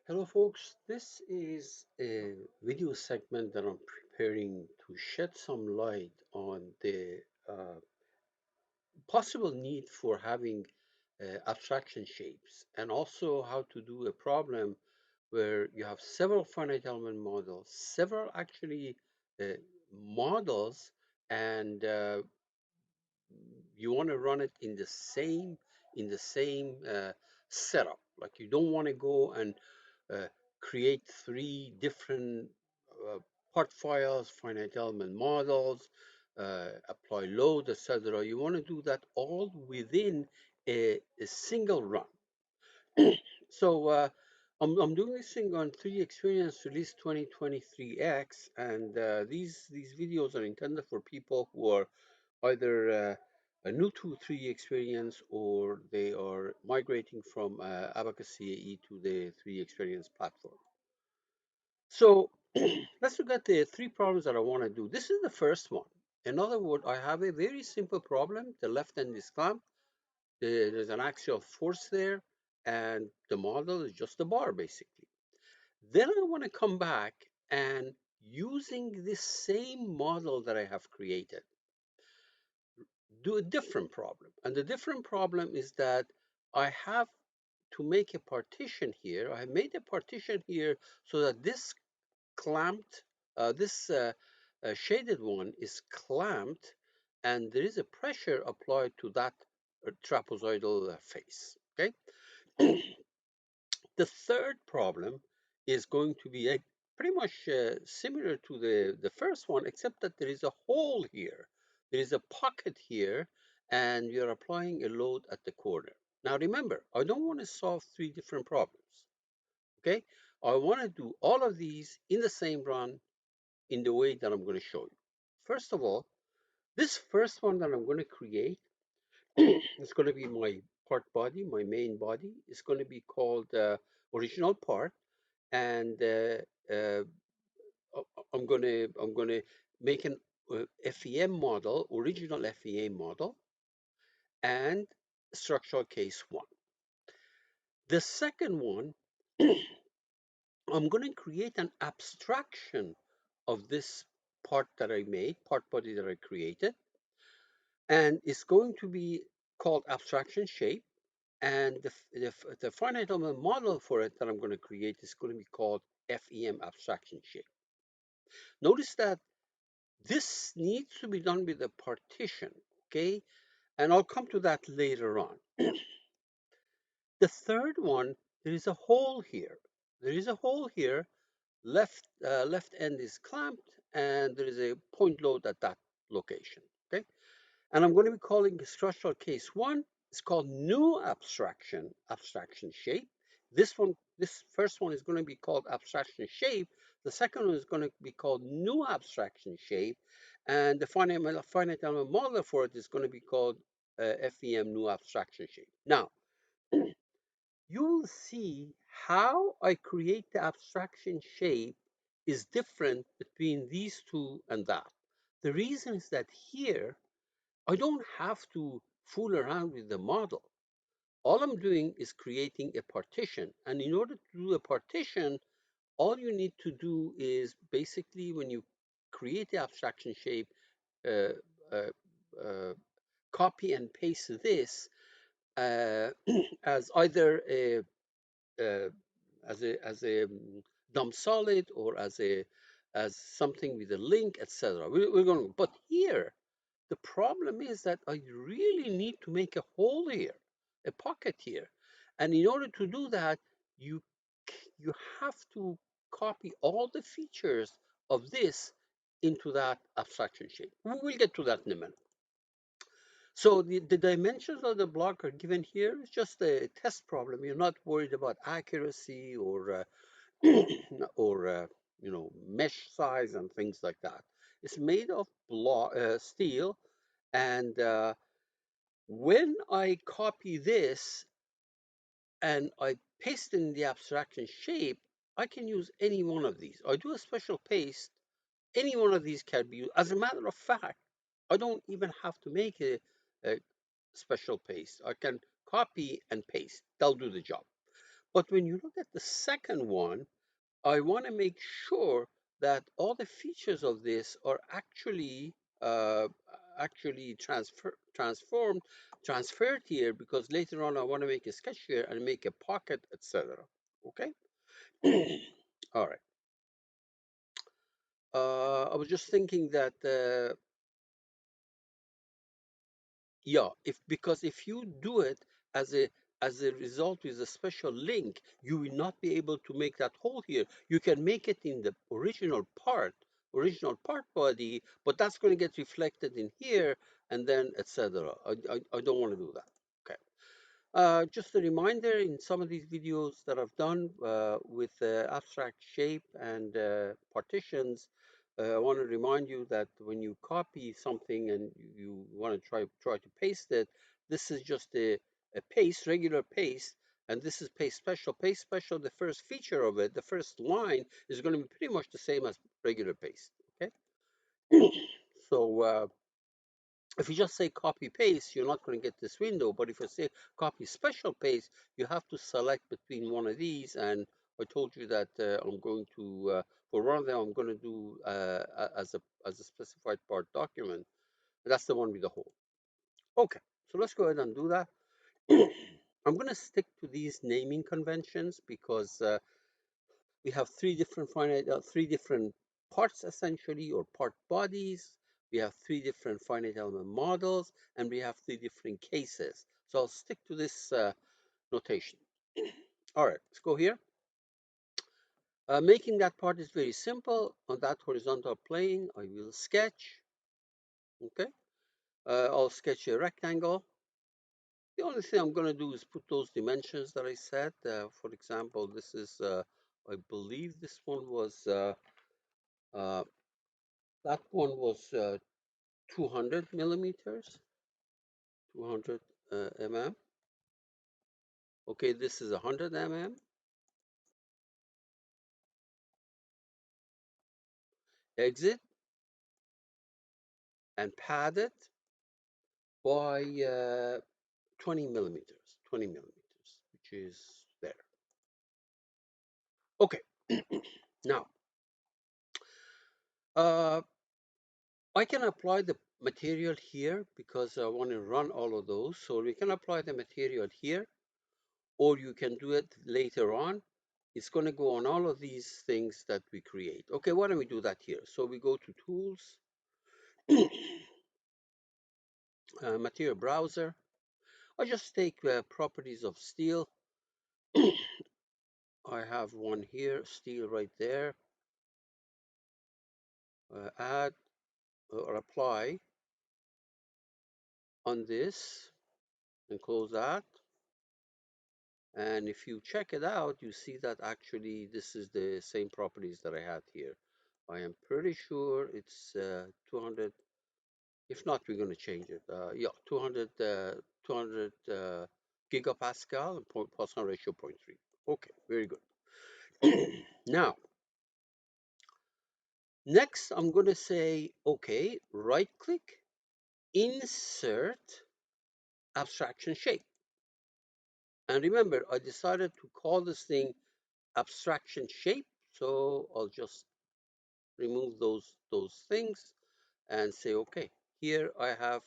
Hello folks, this is a video segment that I'm preparing to shed some light on the possible need for having abstraction shapes and also how to do a problem where you have several finite element models, several actually uh, models, and you want to run it in the same setup. Like you don't want to go and uh, create three different uh, part files, finite element models, apply load, etc. You want to do that all within a single run. So I'm doing this thing on 3D Experience Release 2023X, and these videos are intended for people who are either new to 3D Experience or they are migrating from Abacus CAE to the 3D Experience platform. So let's look at the three problems that I want to do. This is the first one. In other words, I have a very simple problem. The left end is clamped. There's an axial force there, and the model is just a bar, basically. Then I want to come back and using this same model that I have created, do a different problem. And the different problem is that I have to make a partition here. I have made a partition here so that this clamped, this shaded one is clamped, and there is a pressure applied to that trapezoidal face. Okay. The third problem is going to be pretty much similar to the first one, except that there is a hole here. There is a pocket here, and you're applying a load at the corner. Now remember, I don't want to solve three different problems. Okay, I want to do all of these in the same run in the way that I'm going to show you. First of all, this first one that I'm going to create is going to be my part body, my main body. It's going to be called original part, and I'm gonna make an FEM model, original FEA model, and structural case one. The second one, I'm gonna create an abstraction of this part that I made, part body that I created, and it's going to be called abstraction shape. And the finite element model for it that I'm going to create is going to be called FEM abstraction shape. Notice that this needs to be done with a partition, okay? And I'll come to that later on. The third one, there is a hole here. There is a hole here. Left end is clamped, and there is a point load at that location, okay? And I'm going to be calling structural case one. It's called new abstraction shape. This first one is going to be called abstraction shape. The second one is going to be called new abstraction shape. And the finite element model for it is going to be called FEM new abstraction shape. Now, you will see how I create the abstraction shape is different between these two and that. The reason is that here, I don't have to fool around with the model. All I'm doing is creating a partition. And in order to do a partition, all you need to do is basically when you create the abstraction shape, uh, uh, uh, copy and paste this uh, as either uh, a dumb solid or as something with a link, etc. We're going, but here the problem is that I really need to make a hole here, a pocket here. And in order to do that, you, you have to copy all the features of this into that abstraction shape. We'll get to that in a minute. So the dimensions of the block are given here. It's just a test problem. You're not worried about accuracy or or mesh size and things like that. It's made of steel, and when I copy this and I paste in the abstraction shape, I can use any one of these. I do a special paste, any one of these can be used. As a matter of fact, I don't even have to make a special paste. I can copy and paste. They'll do the job. But when you look at the second one, I want to make sure that all the features of this are uh, actually transferred here, because later on I want to make a sketch here and make a pocket, etc. Okay. All right. I was just thinking that yeah, if because if you do it as a result with a special link, you will not be able to make that hole here. You can make it in the original part body, but that's going to get reflected in here, and then etc. I don't want to do that. Okay. Just a reminder, in some of these videos that I've done with abstract shape and partitions, I want to remind you that when you copy something and you want to try to paste it, this is just a paste, regular paste, and this is paste special. Paste special, the first feature of it, the first line is going to be pretty much the same as regular paste. Okay, so if you just say copy paste, you're not going to get this window. But if you say copy special paste, you have to select between one of these. And I told you that I'm going to, for one of them, I'm going to do as a specified part document. That's the one with the hole. Okay, so let's go ahead and do that. I'm going to stick to these naming conventions because we have three different parts essentially, or part bodies. We have three different finite element models, and we have three different cases. So I'll stick to this notation. All right, let's go here. Making that part is very simple. On that horizontal plane, I will sketch. Okay, I'll sketch a rectangle. The only thing I'm going to do is put those dimensions that I said. For example, this is, I believe this one was uh, that one was 200 millimeters, 200 mm. Okay, this is 100 mm. Exit and pad it by 20 millimeters, which is there. Okay, now uh, I can apply the material here because I want to run all of those. So we can apply the material here, or you can do it later on. It's going to go on all of these things that we create. Okay, why don't we do that here? So we go to Tools, Material Browser. I just take properties of steel. I have one here, steel right there. Add or apply on this and close that. And if you check it out, you see that actually this is the same properties that I had here. I am pretty sure it's 200. If not, we're going to change it. Yeah, 200 gigapascal and Poisson ratio 0.3. Okay, very good. Now, next I'm going to say, okay, right click, insert abstraction shape. And remember, I decided to call this thing abstraction shape. So I'll just remove those things and say, okay, here I have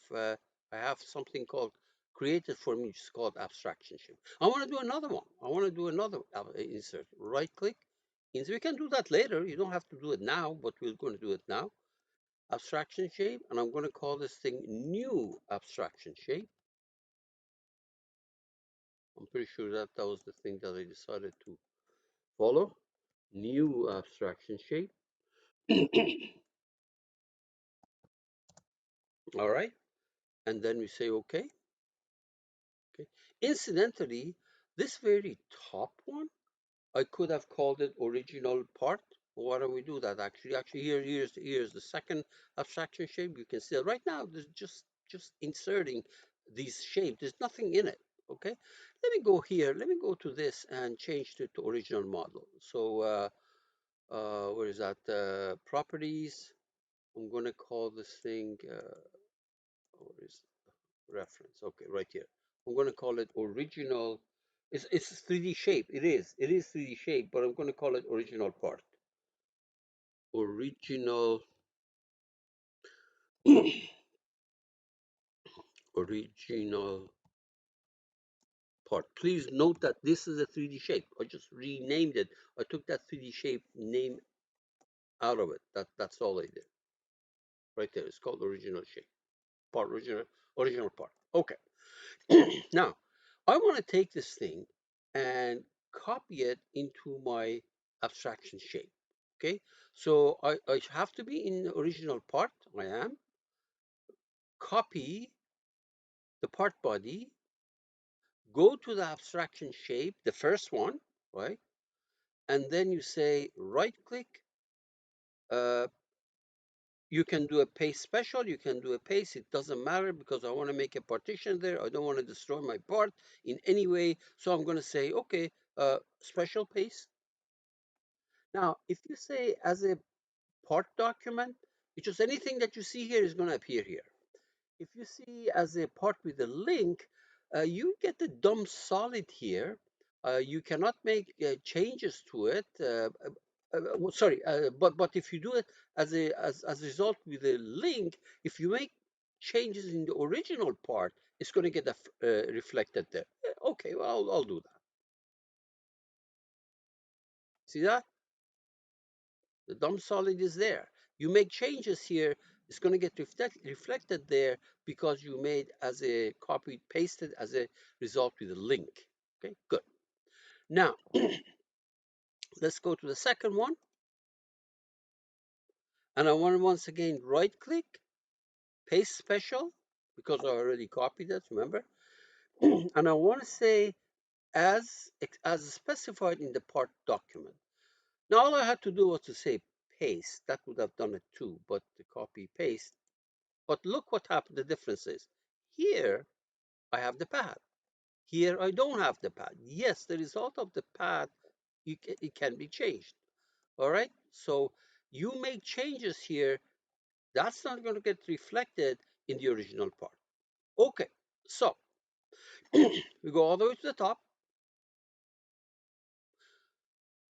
something called created for me, which is called abstraction shape. I want to do another one. I want to do another insert. Right click. We can do that later. You don't have to do it now, but we're going to do it now. Abstraction shape, and I'm going to call this thing new abstraction shape. I'm pretty sure that that was the thing that I decided to follow. New abstraction shape. All right, and then we say okay. Okay. Incidentally, this very top one, I could have called it original part. Why don't we do that actually? Actually, here's the second abstraction shape. You can see it right now. There's just inserting these shapes. There's nothing in it. Okay. Let me go here. Let me go to this and change it to original model. So where is that? Properties. I'm going to call this thing. Where is reference? Okay, right here. I'm going to call it original It's 3D shape. It is 3D shape, but I'm going to call it original part. Original original part. Please note that this is a 3D shape. I just renamed it. I took that 3D shape name out of it. That's all I did. Right there. It's called original shape. Part original part. Okay. Now, I want to take this thing and copy it into my abstraction shape. Okay. So I have to be in the original part. I am. Copy the part body. Go to the abstraction shape, the first one, right? And then you say right click. Uh, you can do a paste special, you can do a paste, it doesn't matter because I want to make a partition there. I don't want to destroy my part in any way. So I'm going to say, okay, special paste. Now, if you say as a part document, it's just anything that you see here is going to appear here. If you see as a part with a link, you get the dumb solid here. You cannot make changes to it. Sorry, but if you do it as a result with a link, if you make changes in the original part, it's going to get reflected there. Okay, well, I'll do that. See that? The dumb solid is there. You make changes here, it's going to get reflected there because you made as a copy pasted as a result with a link. Okay, good. Now, let's go to the second one. And I want to once again right click, paste special, because I already copied it, remember? And I want to say as specified in the part document. Now all I had to do was to say paste. That would have done it too, but the copy paste. But look what happened, the difference is. Here, I have the path. Here, I don't have the path. Yes, the result of the path, it can be changed. All right? So you make changes here. That's not going to get reflected in the original part. Okay, so we go all the way to the top.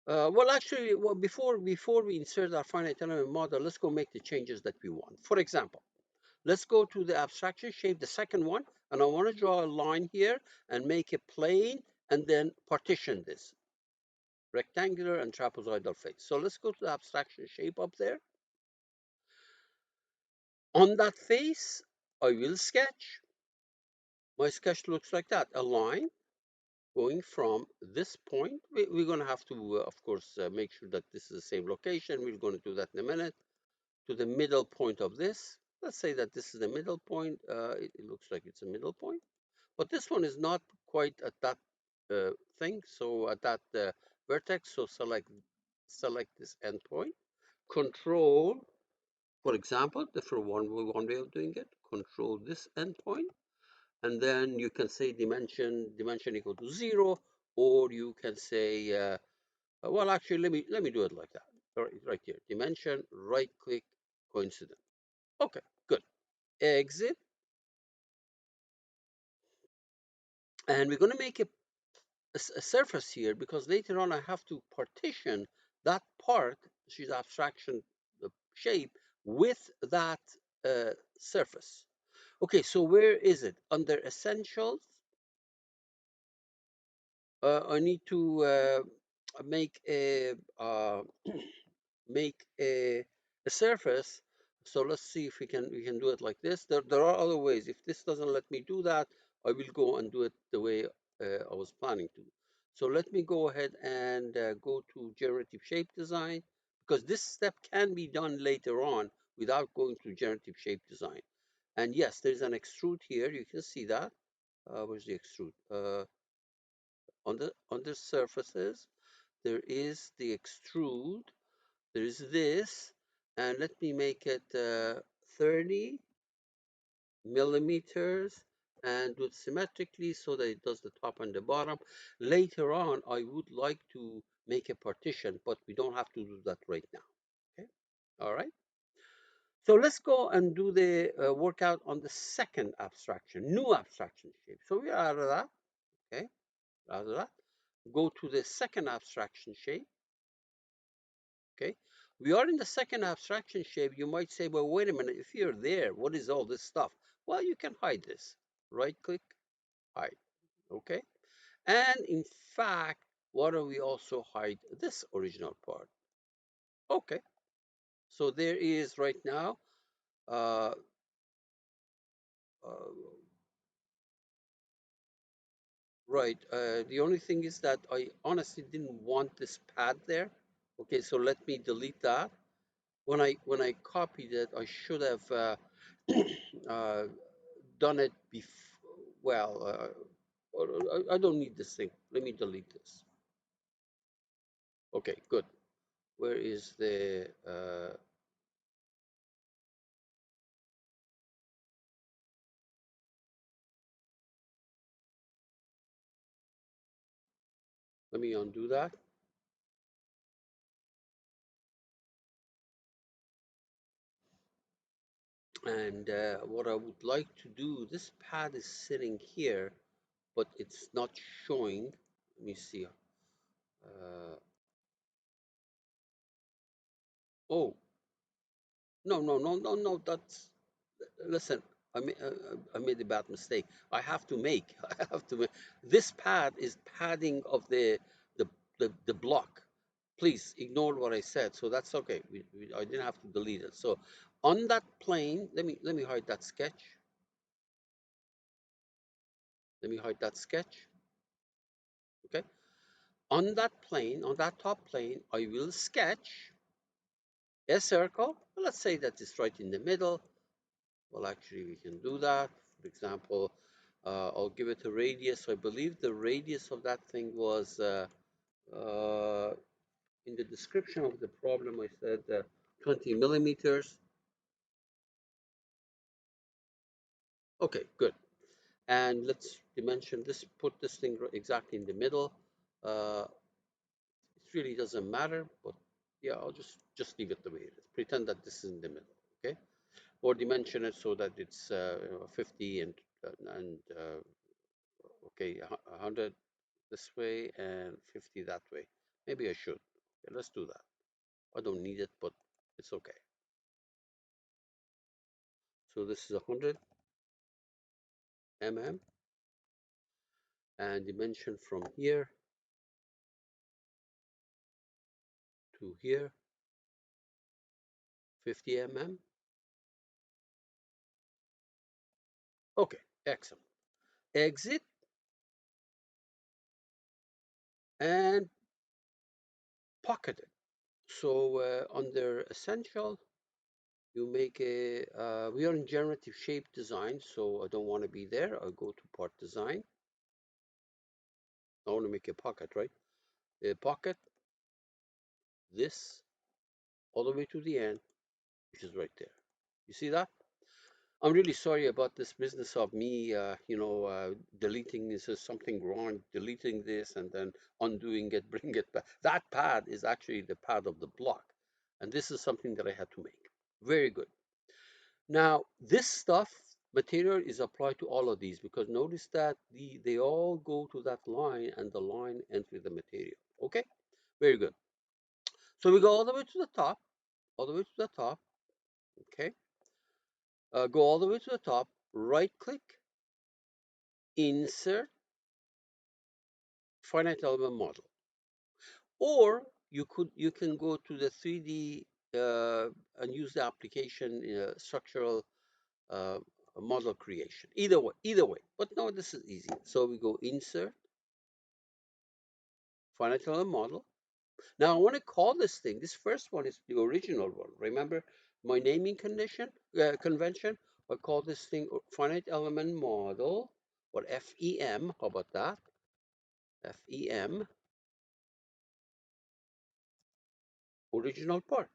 Well, actually, before we insert our finite element model, let's go make the changes that we want. For example, let's go to the abstraction shape, the second one, and I want to draw a line here and make a plane and then partition this rectangular and trapezoidal face. So let's go to the abstraction shape up there. On that face, I will sketch. My sketch looks like that, a line going from this point. We're going to have to, of course, make sure that this is the same location. We're going to do that in a minute. To the middle point of this. Let's say that this is the middle point. It looks like it's a middle point. But this one is not quite at that thing, so at that vertex, so select this endpoint. Control, for example, for one way of doing it, control this endpoint, and then you can say dimension equal to 0, or you can say, well, actually, let me do it like that. Right here, dimension, right click, coincident. Okay, good. Exit, and we're going to make a surface here because later on I have to partition that part, which is abstraction shape, with that surface. Okay, so where is it? Under essentials, I need to make a make a surface. So let's see if we can do it like this. There are other ways. If this doesn't let me do that, I will go and do it the way I was planning to. So let me go ahead and go to generative shape design, because this step can be done later on without going to generative shape design. And yes, there's an extrude here. You can see that. Where's the extrude? On the surfaces, there is the extrude. There is this, and let me make it 30 millimeters and do it symmetrically so that it does the top and the bottom. Later on, I would like to make a partition, but we don't have to do that right now. Okay, all right. So let's go and do the workout on the second abstraction, new abstraction shape. So we are out of that. Okay, After that, go to the second abstraction shape. Okay, we are in the second abstraction shape. You might say, well, wait a minute, if you're there, what is all this stuff? Well, you can hide this. Right click, hide. Okay, and in fact, why don't we also hide this original part? Okay, so there is right now, uh, uh, right, the only thing is that I honestly didn't want this pad there. Okay, so let me delete that. When I copied it, I should have uh, done it before. Well, I don't need this thing. Let me delete this. Okay, good. Where is the? Let me undo that. And what I would like to do, this pad is sitting here, but it's not showing. Let me see. Oh, no, no, no, no, no. Listen. I made a bad mistake. I have to make. This pad is padding of the the block. Please ignore what I said. So that's okay. I didn't have to delete it. So on that plane, let me hide that sketch. Let me hide that sketch. Okay. On that plane, on that top plane, I will sketch a circle. Let's say that it's right in the middle. Well, actually, we can do that. For example, I'll give it a radius. I believe the radius of that thing was uh, in the description of the problem. I said 20 millimeters. Okay, good. And let's dimension this. Put this thing exactly in the middle. Uh, it really doesn't matter, but yeah, I'll just leave it the way it is. Pretend that this is in the middle. Okay, or dimension it so that it's 50 and okay, 100 this way and 50 that way. Maybe I should. Okay, let's do that. I don't need it, but it's okay. So this is 100 mm and dimension from here to here, 50 mm. Okay, excellent. Exit and pocket it. So under essential, you make we are in generative shape design, so I don't want to be there. I'll go to part design. I want to make a pocket, right? A pocket, this, all the way to the end, which is right there. You see that? I'm really sorry about this business of me, deleting this is something wrong, deleting this and then undoing it, bring it back. That pad is actually the pad of the block. And this is something that I had to make. Very good. Now, this stuff, material is applied to all of these because notice that they all go to that line and the line enters the material. Okay, very good. So we go all the way to the top, all the way to the top. Okay, go all the way to the top, right click, insert, finite element model. Or you can go to the 3D and use the application structural uh, model creation. Either way. But no, this is easy. So we go insert, finite element model. Now I want to call this thing. This first one is the original one. Remember my naming convention. I call this thing finite element model or FEM. How about that? FEM, original part.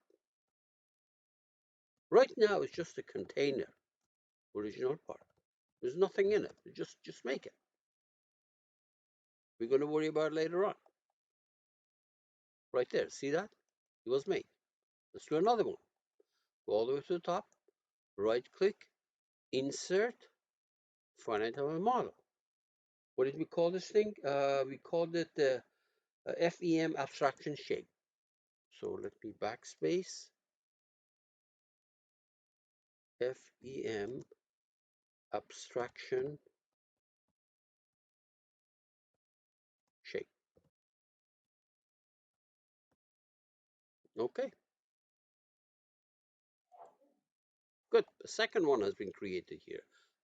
Right now it's just a container, original part. There's nothing in it. Just make it. We're going to worry about it later on. Right there. See that? It was made. Let's do another one. Go all the way to the top. Right click. Insert. Finite element model. What did we call this thing? We called it the FEM abstraction shape. So let me backspace FEM abstraction shape. Okay, good. The second one has been created here,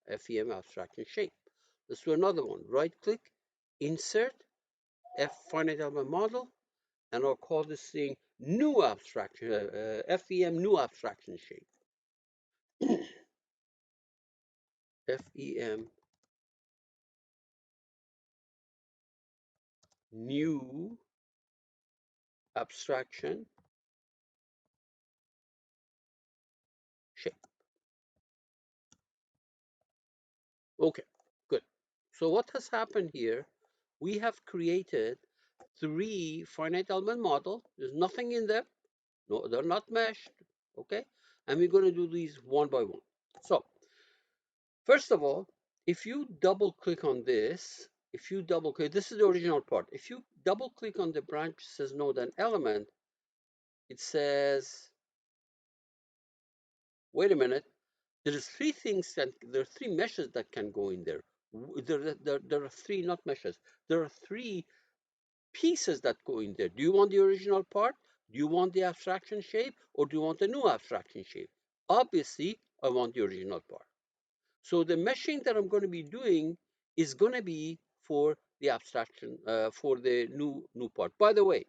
FEM abstraction shape. Let's do another one. Right click, insert, finite element model, and I'll call this thing new abstraction, FEM new abstraction shape. FEM new abstraction shape. Okay, good. So what has happened here? We have created three finite element model. There's nothing in them. No, they're not meshed. Okay, and we're going to do these one by one. So first of all, if you double click on this, if you double click, this is the original part. If you double click on the branch says node and element, it says, wait a minute, there's three things that there are three meshes that can go in there. There are three, not meshes. There are three pieces that go in there. Do you want the original part? Do you want the abstraction shape? Or do you want a new abstraction shape? Obviously, I want the original part. So the meshing that I'm going to be doing is going to be for the abstraction, for the new part. By the way,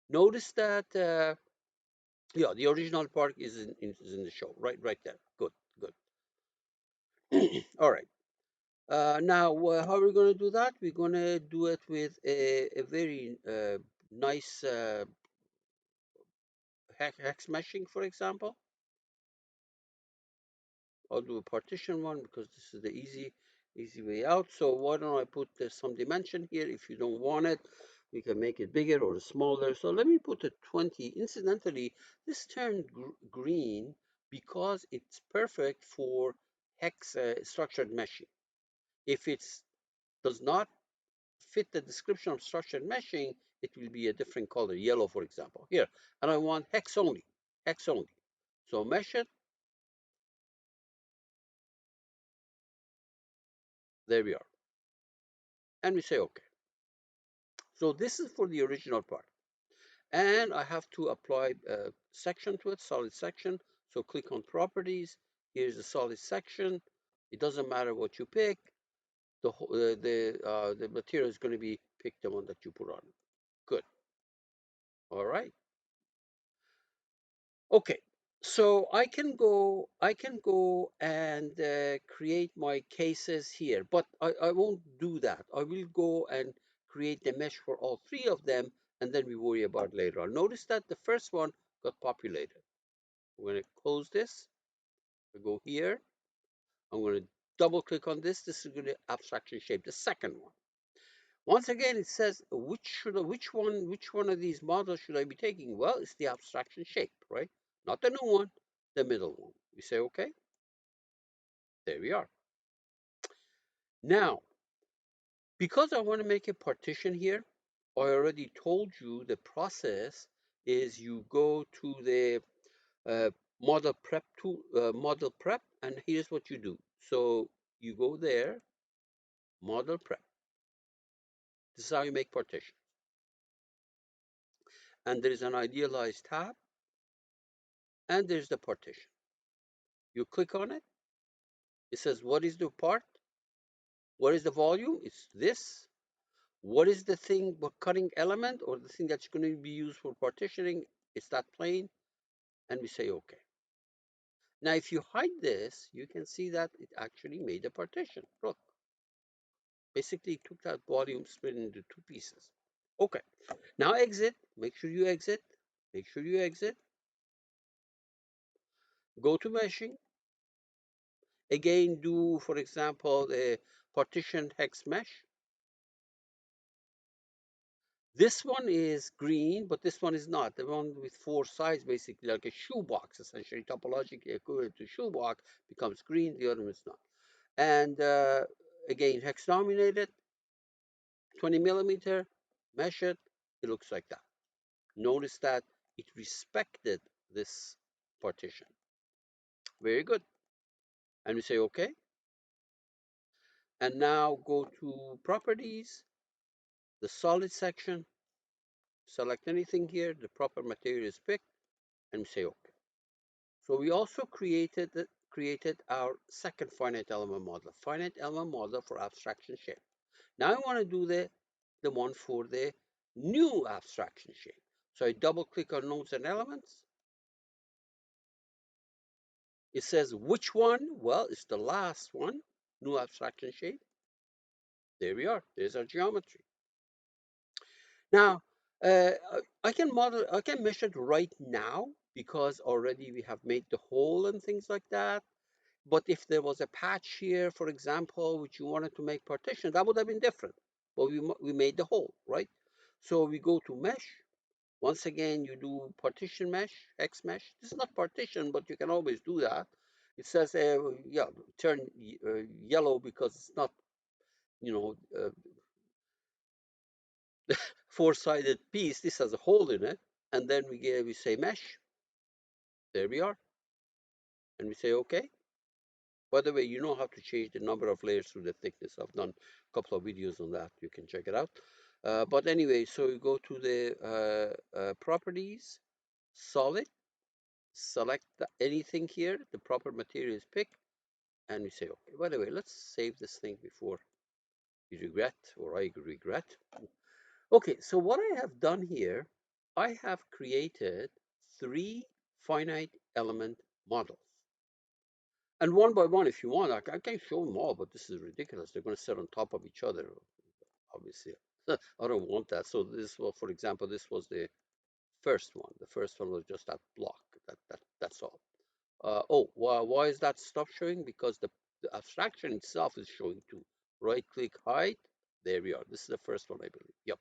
notice that, yeah, the original part is in the show, right there. Good, good. All right. Now, how are we going to do that? We're going to do it with a very nice hex meshing, for example. I'll do a partition one because this is the easy way out. So why don't I put some dimension here? If you don't want it, we can make it bigger or smaller. So let me put a 20. Incidentally, this turned green because it's perfect for hex structured meshing. If it does not fit the description of structured meshing, it will be a different color, yellow, for example. Here, and I want hex only, hex only. So mesh it. There we are. And we say OK. So this is for the original part. And I have to apply a section to it, solid section. So click on properties. Here's the solid section. It doesn't matter what you pick. The material is going to be pick the one that you put on. Good. All right. Okay. So I can go and create my cases here, but I won't do that. I will go and create the mesh for all three of them, and then we worry about later on. Notice that the first one got populated. I'm going to close this. I go here. I'm going to double click on this. This is going to abstraction shape the second one. Once again, it says which one of these models should I be taking? Well, it's the abstraction shape, right? Not the new one, the middle one. We say okay. There we are. Now, because I want to make a partition here, I already told you the process is you go to the uh, model prep, and here's what you do. So you go there, model prep. This is how you make partition. And there is an idealized tab, and there's the partition. You click on it. It says, what is the part? What is the volume? It's this. What is the thing, what cutting element or the thing that's going to be used for partitioning? It's that plane, and we say OK. Now, if you hide this, you can see that it actually made a partition. Look, basically it took that volume, split it into two pieces. OK, now exit. Make sure you exit. Make sure you exit. Go to meshing. Again, do, for example, a partition hex mesh. This one is green, but this one is not. The one with four sides, basically like a shoebox, essentially topologically equivalent to shoebox, becomes green. The other one is not. And again, hex nominated. 20 millimeter, mesh it, it looks like that. Notice that it respected this partition. Very good. And we say okay. And now go to properties, the solid section, select anything here, the proper material is picked, and we say okay. So we also created our second finite element model for abstraction shape. Now I want to do the one for the new abstraction shape. So I double click on nodes and elements. It says which one? Well, it's the last one, new abstraction shape. There we are. There's our geometry. Now, uh, I can mesh it right now because already we have made the hole and things like that. But if there was a patch here, for example, which you wanted to make partition, that would have been different. But we made the hole, right? So we go to mesh. Once again, you do partition mesh, X mesh. This is not partition, but you can always do that. It says, yeah, turn yellow because it's not, you know, four-sided piece. This has a hole in it. And then we say mesh. There we are. And we say OK. By the way, you know how to change the number of layers through the thickness. I've done a couple of videos on that. You can check it out. But anyway, so you go to the properties, solid, select anything here. The proper material is picked. And we say, OK. By the way, let's save this thing before you regret or I regret. Okay, so what I have done here, I have created 3 finite element models. And one by one, if you want, I can show them all, but this is ridiculous. They're going to sit on top of each other, obviously. I don't want that. So this was, for example, this was the first one. The first one was just that block. That's all. Oh, why is that stop showing? Because the abstraction itself is showing too. Right click, hide. There we are. This is the first one, I believe. Yep.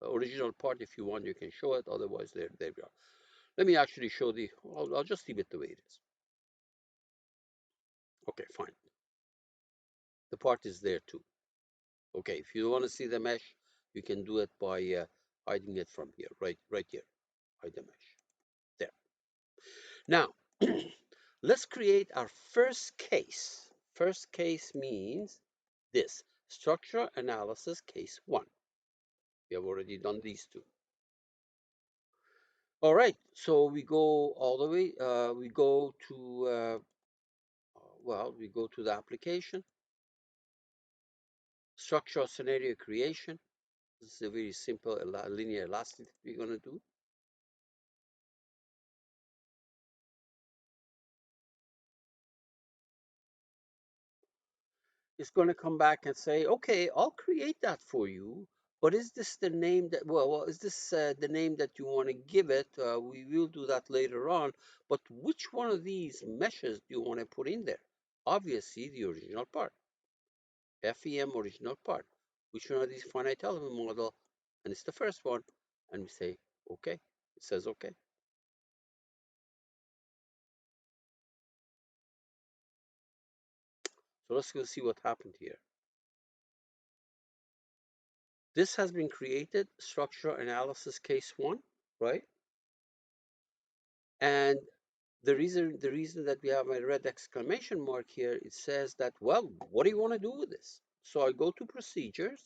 Original part, if you want, you can show it. Otherwise, there we are. Let me actually show I'll just leave it the way it is. Okay, fine. The part is there too. Okay, if you want to see the mesh, you can do it by hiding it from here, right here. Hide the mesh. There. Now, let's create our first case. First case means this, structure analysis case 1. We have already done these two. All right, so we go all the way, we go to, well, we go to the application, structural scenario creation. This is a very simple linear elastic that we're going to do. It's going to come back and say, okay, I'll create that for you, but is this the name that, well is this the name that you want to give it? We will do that later on, but which one of these meshes do you want to put in there? Obviously, the original part, FEM original part. Which one of these finite element model? And it's the first one, and we say, okay, it says okay. So let's go see what happened here. This has been created, structural analysis case 1, right? And the reason that we have a red exclamation mark here, it says that, well, what do you want to do with this? So I go to procedures.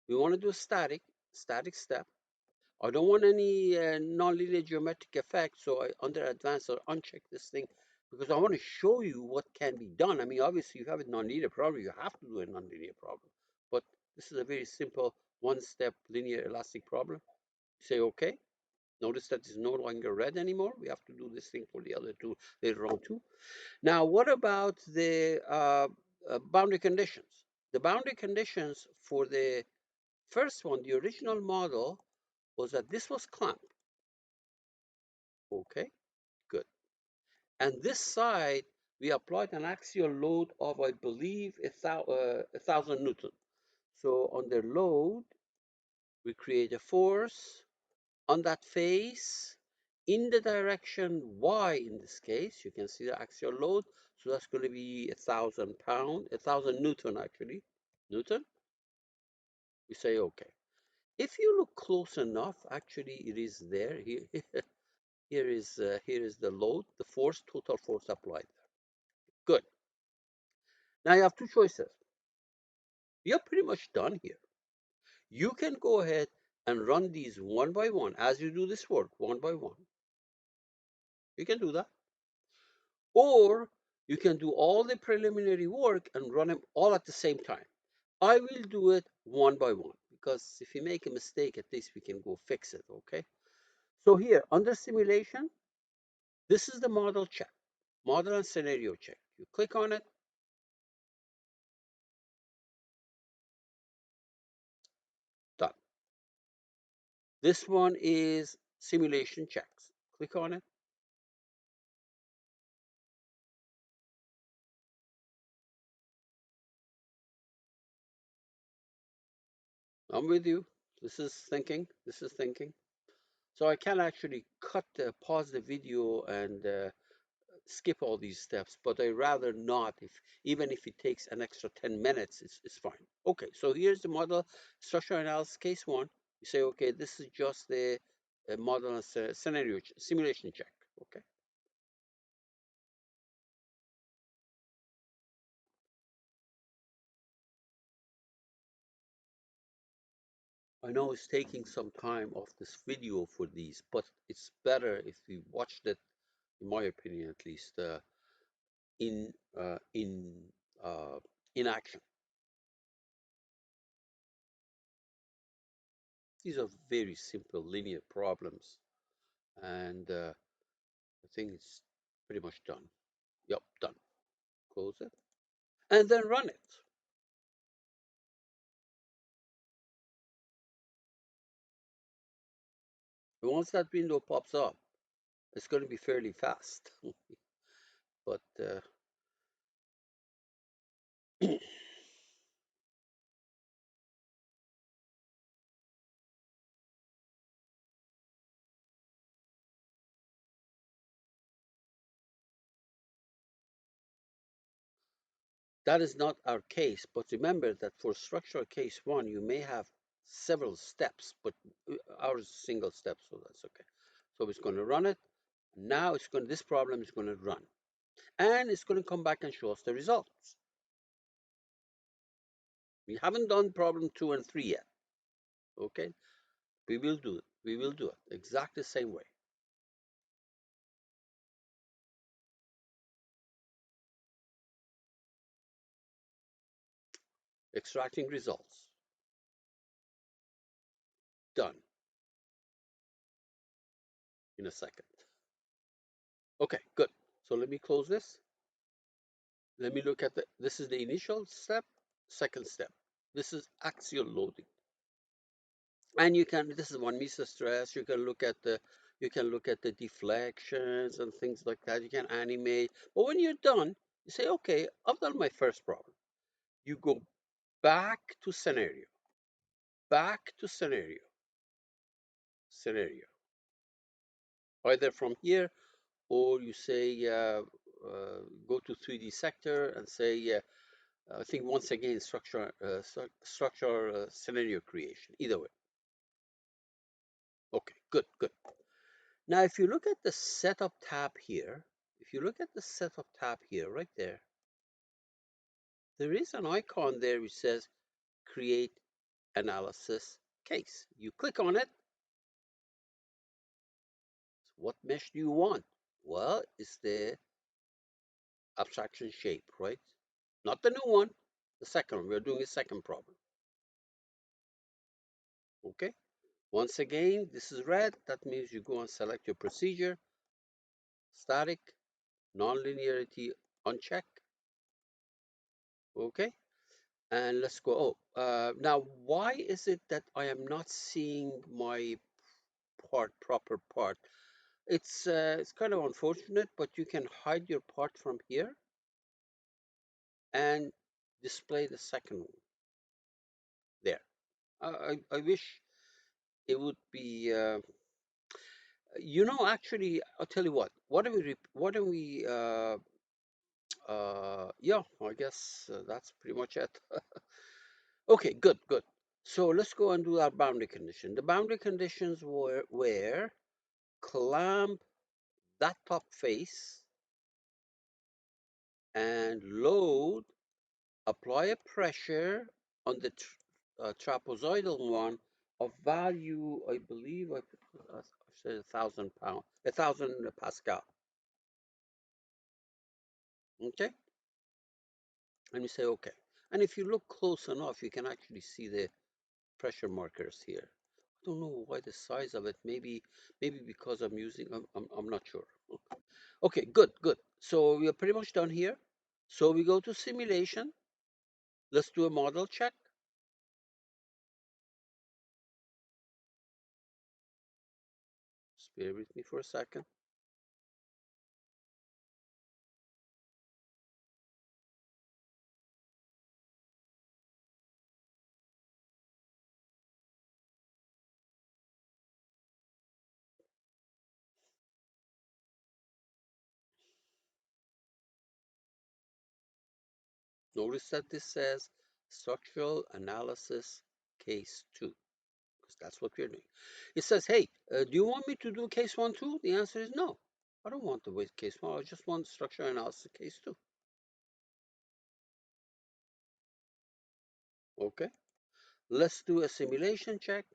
We want to do a static step. I don't want any nonlinear geometric effect, so I under advanced or uncheck this thing because I want to show you what can be done. I mean, obviously, you have a nonlinear problem, you have to do a nonlinear problem, but this is a very simple one-step linear elastic problem. Say okay. Notice that it's no longer red anymore. We have to do this thing for the other two later on too. Now, what about the boundary conditions? The boundary conditions for the first one, the original model, was that this was clamped. Okay, good. And this side, we applied an axial load of, I believe, 1,000 Newton. So on the load, we create a force on that face in the direction y in this case. You can see the axial load. So that's going to be 1,000 pound, 1,000 Newton actually. Newton. We say okay. If you look close enough, actually it is there. Here, here is the load, the force, total force applied there. Good. Now you have two choices. You're pretty much done here. You can go ahead and run these one by one as you do this work, one by one. You can do that. Or you can do all the preliminary work and run them all at the same time. I will do it one by one because if you make a mistake, at least we can go fix it, okay? So here, under simulation, this is the model check, model and scenario check. You click on it, done. This one is simulation checks. Click on it. I'm with you. This is thinking. This is thinking. So I can actually pause the video and skip all these steps, but I rather not. If even if it takes an extra 10 minutes, it's fine. Okay, so here's the model structure analysis case one. You say, okay, this is just the model and scenario simulation check. Okay, I know it's taking some time off this video for these, but it's better if we watched it, in my opinion at least, in uh, in uh, in action. These are very simple linear problems, and I think it's pretty much done. Yep, done. Close it, and then run it. And once that window pops up, it's going to be fairly fast, but that is not our case. But remember that for structural case one, you may have several steps, but ours is single step, so that's okay. So it's going to run it. Now it's going. This problem is going to run, and it's going to come back and show us the results. We haven't done problem two and three yet. Okay, we will do it. We will do it exactly the same way. Extracting results. Done in a second. Okay, good. So let me close this. Let me look at this is the initial step, second step. This is axial loading. And you can, this is one meter stress. You can look at the deflections and things like that. You can animate. But when you're done, you say, okay, I've done my first problem. You go back to scenario, back to scenario. Either from here or you say, go to 3D sector and say, I think once again, structure scenario creation, either way. Okay, good, good. Now, if you look at the setup tab here, if you look at the setup tab here, right there, there is an icon there which says create analysis case. You click on it. What mesh do you want? Well, it's the abstraction shape, right? Not the new one, the second one. We're doing a second problem. Okay. Once again, this is red. That means you go and select your procedure, static, non-linearity uncheck. Okay. And let's go. Oh, now why is it that I am not seeing my proper part? It's kind of unfortunate, but you can hide your part from here and display the second one there. I wish it would be. Actually, I'll tell you what. Why don't we? Yeah, I guess that's pretty much it. Okay, good, good. So let's go and do our boundary condition. The boundary conditions were clamp that top face and load, apply a pressure on the trapezoidal one of value, I believe I said 1,000 pound, 1,000 Pascal. Okay, and you say okay. And if you look close enough, you can actually see the pressure markers here. I don't know why the size of it. Maybe because I'm using. I'm not sure. Okay, good, good. So we are pretty much done here. So we go to simulation. Let's do a model check. Just bear with me for a second. Notice that this says structural analysis case 2, because that's what we're doing. It says, hey, do you want me to do case 1 too? The answer is no. I don't want to wait case 1. I just want structural analysis case 2. Okay, let's do a simulation check.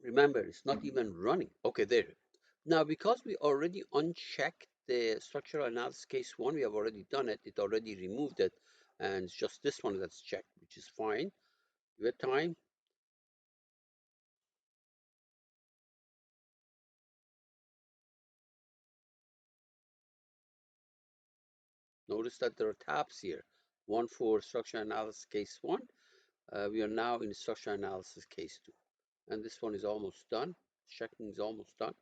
Remember, it's not even running. Okay, there. Now, because we already unchecked the structural analysis case 1, we have already done it. It already removed it. And it's just this one that's checked, which is fine. Give it time. Notice that there are tabs here. One for structural analysis case 1. We are now in structural analysis case 2. And this one is almost done. Checking is almost done.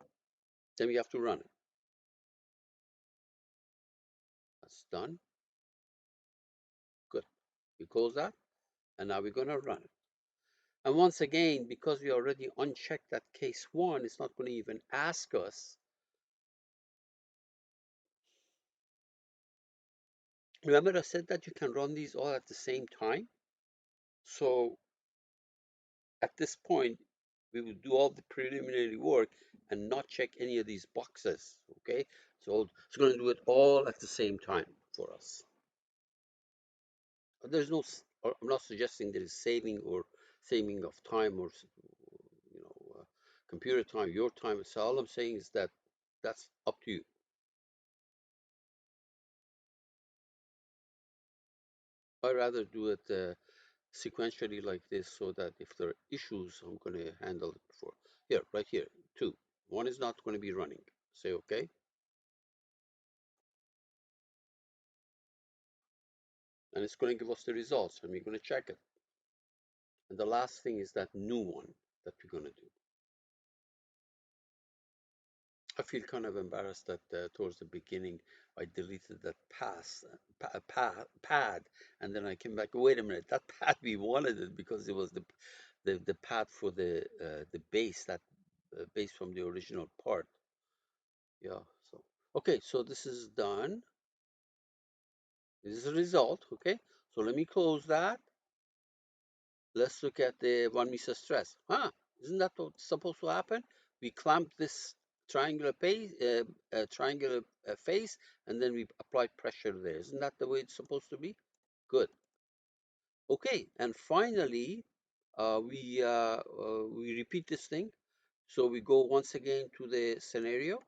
Then we have to run it. That's done. Good. We close that. And now we're going to run it. And once again, because we already unchecked that case 1, it's not going to even ask us. Remember I said that you can run these all at the same time? So at this point, we will do all the preliminary work and not check any of these boxes, okay? So it's going to do it all at the same time for us. There's no, I'm not suggesting there is saving of time or, computer time, your time. So all I'm saying is that that's up to you. I'd rather do it sequentially like this so that if there are issues, I'm going to handle it before. Here, right here, 2. One is not going to be running. Say okay. And it's going to give us the results and we're going to check it. And the last thing is that new one that we're going to do. I feel kind of embarrassed that towards the beginning I deleted that pad, and then I came back. Wait a minute, that pad we wanted it because it was the pad for the base, that base from the original part. Yeah. So okay, so this is done. This is the result. Okay, so let me close that. Let's look at the one meter stress. Isn't that what's supposed to happen? We clamp this triangular face, and then we apply pressure there. Isn't that the way it's supposed to be? Good. Okay, and finally, we repeat this thing. So we go once again to the scenario,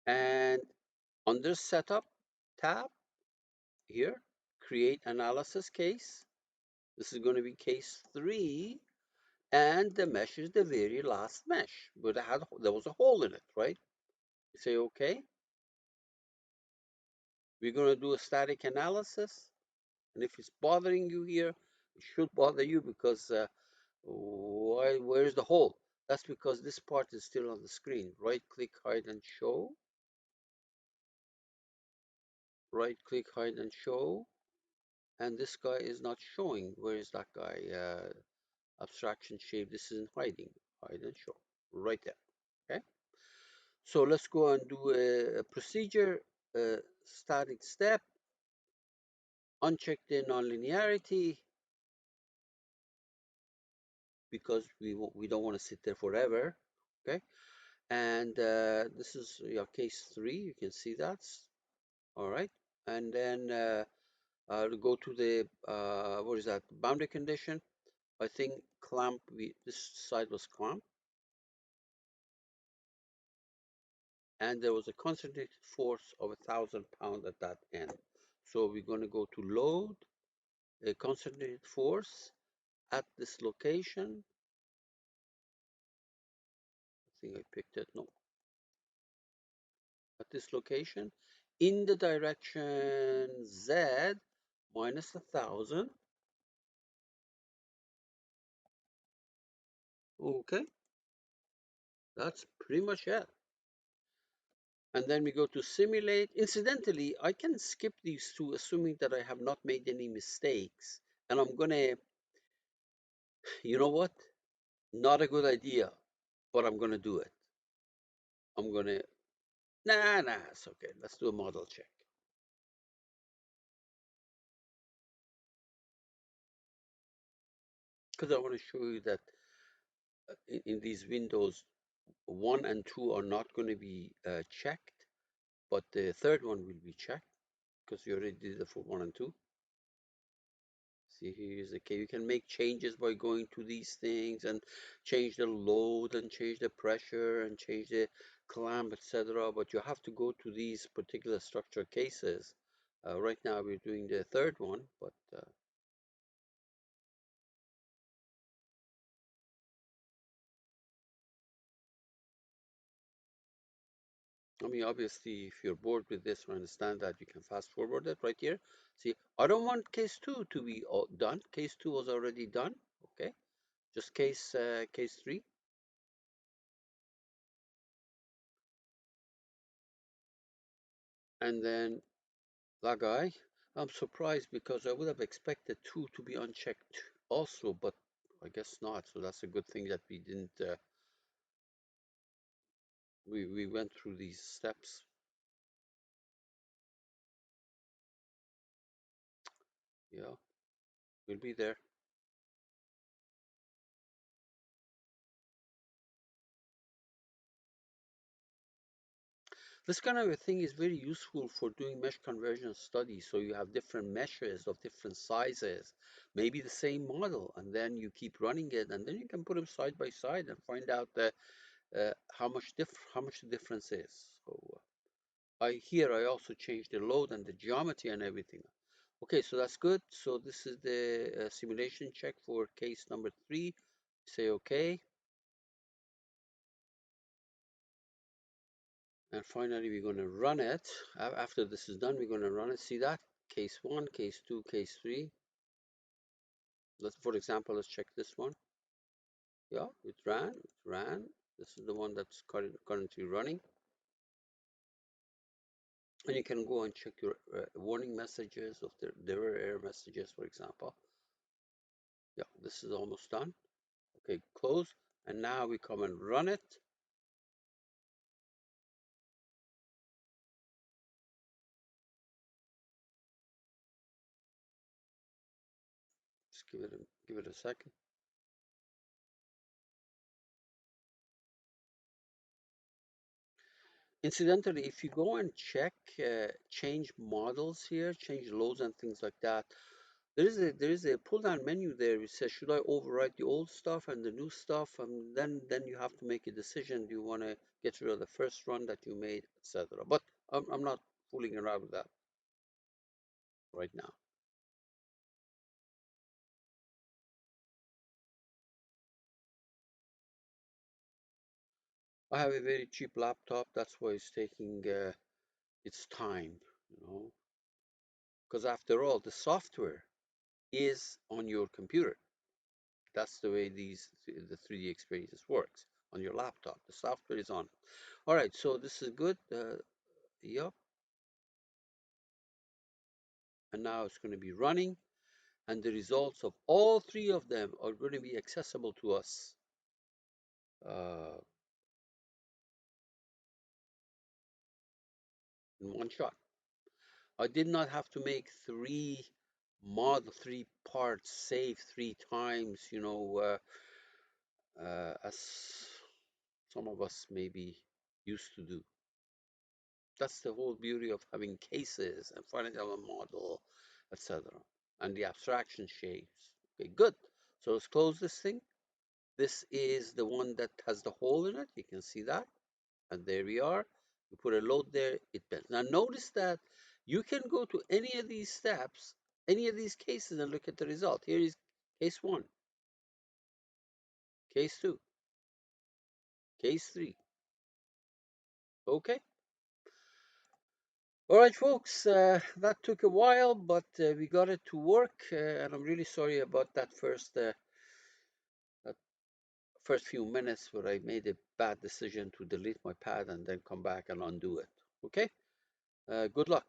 and under Setup tab here, create analysis case. This is going to be case 3. And the mesh is the very last mesh, but there was a hole in it, right? You say, okay, we're going to do a static analysis. And if it's bothering you here, It should bother you because where's the hole? That's because this part is still on the screen. Right click, hide and show. Right click, hide and show. And this guy is not showing. Where is that guy? Abstraction shape. This isn't hiding. Hide and show. Right there. Okay. So let's go and do a procedure. Static step. Uncheck the nonlinearity because we don't want to sit there forever. Okay. And this is your case 3. You can see that. All right. And then go to the what is that? Boundary condition. I think clamp. This side was clamp, and there was a concentrated force of 1,000 pounds at that end. So we're going to go to load a concentrated force at this location. I think I picked it. No, at this location in the direction Z minus 1,000. Okay, that's pretty much it. And then we go to simulate. Incidentally, I can skip these two, assuming that I have not made any mistakes. And I'm gonna, you know what? Not a good idea, but I'm gonna do it. I'm gonna, nah, it's okay. Let's do a model check. Because I want to show you that in these windows, 1 and 2 are not going to be checked, but the third one will be checked because you already did it for 1 and 2. See, here's the key. You can make changes by going to these things and change the load and change the pressure and change the clamp, etc. But you have to go to these particular structure cases. Right now we're doing the third one, but I mean, obviously, if you're bored with this, I understand that you can fast forward it right here. See, I don't want case 2 to be done. Case 2 was already done. Okay, just case 3. And then that guy, I'm surprised because I would have expected 2 to be unchecked also, but I guess not. So that's a good thing that we didn't, we went through these steps. Yeah, we'll be there. This kind of a thing is very useful for doing mesh conversion studies. So you have different meshes of different sizes, maybe the same model, and then you keep running it, and then you can put them side by side and find out how much the difference is. So I also changed the load and the geometry and everything. Okay, so that's good. So this is the simulation check for case number 3. Say okay. And finally, we're going to run it. After this is done, we're going to run it. See that? Case 1, case 2, case 3. For example, let's check this one. Yeah, it ran. This is the one that's currently running. And you can go and check your warning messages of there were error messages, for example. Yeah, this is almost done. Okay, close. And now we come and run it. Just give it a second. Incidentally, if you go and check change models here, change loads and things like that, there is a pull down menu there which says should I overwrite the old stuff and the new stuff, and then you have to make a decision. Do you want to get rid of the first run that you made, etc. But I'm not fooling around with that right now. I have a very cheap laptop, that's why it's taking its time, because after all, the software is on your computer. That's the way the 3D experiences works on your laptop. The software is on. All right, so this is good. Yep. And now it's going to be running, and the results of all three of them are going to be accessible to us uh, in one shot. I did not have to make three parts, save three times, as some of us may be used to do. That's the whole beauty of having cases and financial model, etc. And the abstraction shapes. Okay, good. So let's close this thing. This is the one that has the hole in it. You can see that. And there we are. You put a load there, it bends. Now notice that you can go to any of these steps, any of these cases, and look at the result. Here is case one, case two, case three. Okay. All right, folks, that took a while, but we got it to work, and I'm really sorry about that first few minutes where I made a bad decision to delete my pad and then come back and undo it. Okay, good luck.